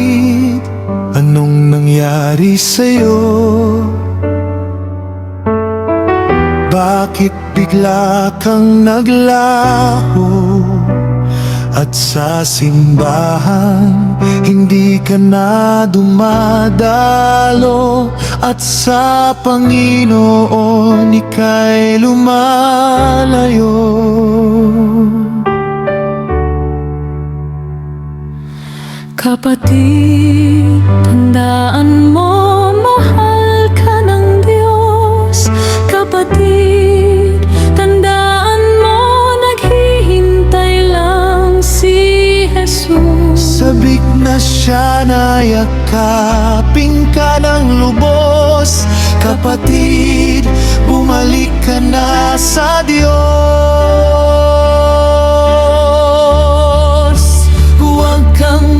kapatid, anong nangyari sa'yo? Bakit bigla kang naglaho? At sa simbahan, hindi ka na dumadalo. At sa Panginoon, ika'y lumalayo. Kapatid, tandaan mo, mahal ka ng Diyos. Kapatid, tandaan mo, naghihintay lang si Jesus. Sabik na siya na yakapin ka ng lubos. Kapatid, bumalik ka na sa Diyos. Huwag kang